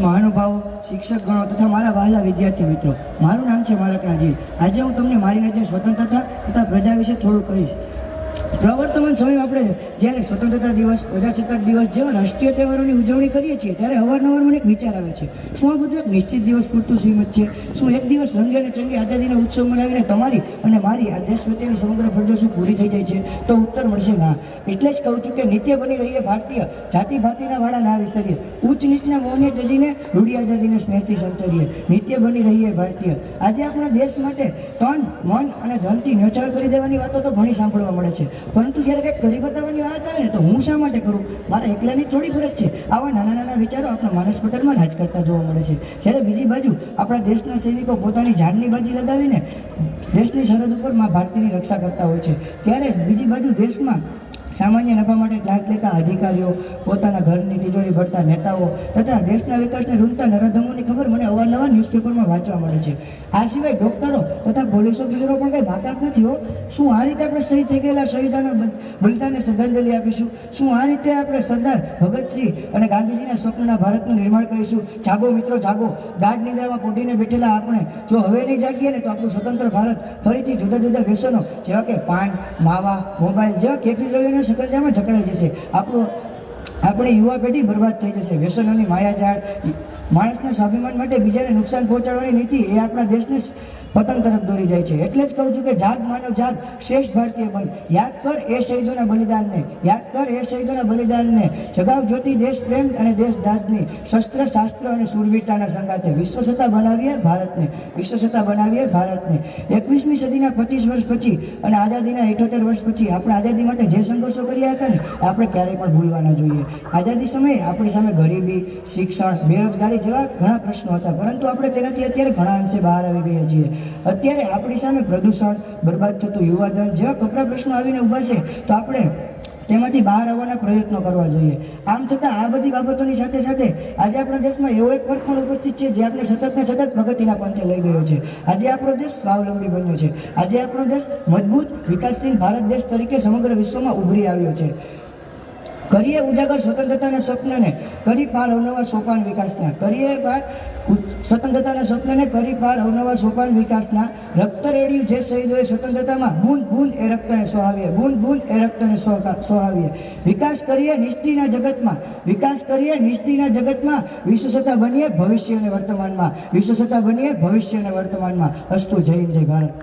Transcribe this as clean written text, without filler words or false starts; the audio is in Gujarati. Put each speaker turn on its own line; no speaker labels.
મહાનુભાવો, શિક્ષક ગણો તથા મારા વહાલા વિદ્યાર્થી મિત્રો, મારું નામ છે મારકણા જીલ. આજે હું તમને મારી નજરે સ્વતંત્રતા તથા પ્રજા વિશે થોડું કહીશ. પ્રવર્તમાન સમયમાં આપણે જ્યારે સ્વતંત્રતા દિવસ, પ્રજાસત્તાક દિવસ જેવા રાષ્ટ્રીય તહેવારોની ઉજવણી કરીએ છીએ ત્યારે અવારનવાર મને એક વિચાર આવે છે, શું આ બધું એક નિશ્ચિત દિવસ પૂરતું સીમિત છે? શું એક દિવસ રંગે અને ચંગે આઝાદીનો ઉત્સવ મનાવીને તમારી અને મારી આ દેશ પ્રત્યેની સમગ્ર ફરજો શું પૂરી થઈ જાય છે? તો ઉત્તર મળશે ના. એટલે જ કહું છું કે નિત્ય બની રહીએ ભારતીય, જાતિ ભાતિના વાળા ના વિસરીએ, ઉચ્ચ નીચના મોહને ત્યજીને રૂઢી આઝાદીને સ્નેહથી સંચરીએ, નિત્ય બની રહીએ ભારતીય. આજે આપણા દેશ માટે તન, મન અને ધનથી ન્યોછાવર કરી દેવાની વાતો તો ઘણી સાંભળવા મળે છે, પરંતુ જ્યારે કંઈક કરી બતાવવાની વાત આવે ને તો હું શા માટે કરું? મારા એકલાની થોડી ફરજ છે. આવા નાના નાના વિચારો આપણા માનસ પટલમાં રાજ કરતા જોવા મળે છે. જ્યારે બીજી બાજુ આપણા દેશના સૈનિકો પોતાની જાનની બાજી લગાવીને દેશની સરહદ ઉપર માં ભારતીની રક્ષા કરતા હોય છે, ત્યારે બીજી બાજુ દેશમાં સામાન્ય નફા માટે લાંચ લેતા અધિકારીઓ, પોતાના ઘરની તિજોરી ભરતા નેતાઓ તથા દેશના વિકાસને રૂંધતા નરાધમોની ખબર મને અવારનવાર ન્યૂઝપેપરમાં વાંચવા મળે છે. આ સિવાય ડૉક્ટરો તથા પોલીસ ઓફિસરો પણ કંઈ બાકાત નથી હો. શું આ રીતે આપણે શહીદ થઈ ગયેલા શહીદોના બલિદાનને શ્રદ્ધાંજલિ આપીશું? શું આ રીતે આપણે સરદાર ભગતસિંહ અને ગાંધીજીના સ્વપ્નના ભારતનું નિર્માણ કરીશું? જાગો મિત્રો જાગો. ગાઢ નિંદ્રામાં પોઢીને બેઠેલા આપણે જો હવે નહીં જાગીએ ને તો આપણું સ્વતંત્ર ભારત ફરીથી જુદા જુદા વ્યસનો જેવા કે પાન, માવા, મોબાઈલ જેવા કેફી દ્રવ્યોના સકંજામાં જકડાઈ જશે. આપણી યુવા પેઢી બરબાદ થઈ જશે. વ્યસનોની માયાજાળ, માણસના સ્વાભિમાન માટે બીજાને નુકસાન પહોંચાડવાની નીતિ એ આપણા દેશને પતન તરફ દોરી જાય છે. એટલે જ કહું છું કે જાગ માનવ જાગ, શ્રેષ્ઠ ભારતીય બન. યાદ કર એ શહીદોના બલિદાનને, યાદ કર એ શહીદોના બલિદાનને. જગાવ જ્યોતિ દેશ પ્રેમ અને દેશ દાદની, શસ્ત્ર શાસ્ત્ર અને શૂરવીરતાના સંગાથે વિશ્વસત્તા બનાવીએ ભારતને, વિશ્વસત્તા બનાવીએ ભારતને. 21મી સદીના 25 વર્ષ પછી અને આઝાદીના 78 વર્ષ પછી આપણે આઝાદી માટે જે સંઘર્ષો કર્યા હતા ને આપણે ક્યારેય પણ ભૂલવા ન જોઈએ. આઝાદી સમયે આપણી સામે ગરીબી, શિક્ષણ, બેરોજગારી જેવા ઘણા પ્રશ્નો હતા, પરંતુ આપણે તેનાથી અત્યારે ઘણા અંશે બહાર આવી ગયા છીએ. અત્યારે આપણી સામે પ્રદૂષણ, બરબાદ થતું યુવાધન જેવા કપરા પ્રશ્નો આવીને ઊભા છે, તો આપણે તેમાંથી બહાર આવવાના પ્રયત્નો કરવા જોઈએ. આમ છતાં આ બધી બાબતોની સાથે સાથે આજે આપણા દેશમાં એવો એક વર્ગ પણ ઉપસ્થિત છે જે આપણે સતત ને સતત પ્રગતિના પંથે લઈ ગયો છે. આજે આપણો દેશ સ્વાવલંબી બન્યો છે. આજે આપણો દેશ મજબૂત, વિકાસશીલ ભારત દેશ તરીકે સમગ્ર વિશ્વમાં ઉભરી આવ્યો છે. કરીએ ઉજાગર સ્વતંત્રતાના સ્વપ્નને, કરી પાર અવનવા સોપાન વિકાસના. કરીએ પાર સ્વતંત્રતાના સ્વપ્નને, કરી પાર અવનવા સોપાન વિકાસના. રક્ત રેડ્યું જે શહીદોએ સ્વતંત્રતામાં, બૂંદ બૂંદ એ રક્તને સોહાવીએ, બૂંદ બૂંદ એ રક્તને સોહાવીએ. વિકાસ કરીએ નિષ્ઠીના જગતમાં, વિકાસ કરીએ નિષ્ઠીના જગતમાં. વિશ્વસત્તા બનીએ ભવિષ્ય અને વર્તમાનમાં, વિશ્વસત્તા બનીએ ભવિષ્ય અને વર્તમાનમાં. અસ્તુ. જય હિન્દ, જય ભારત.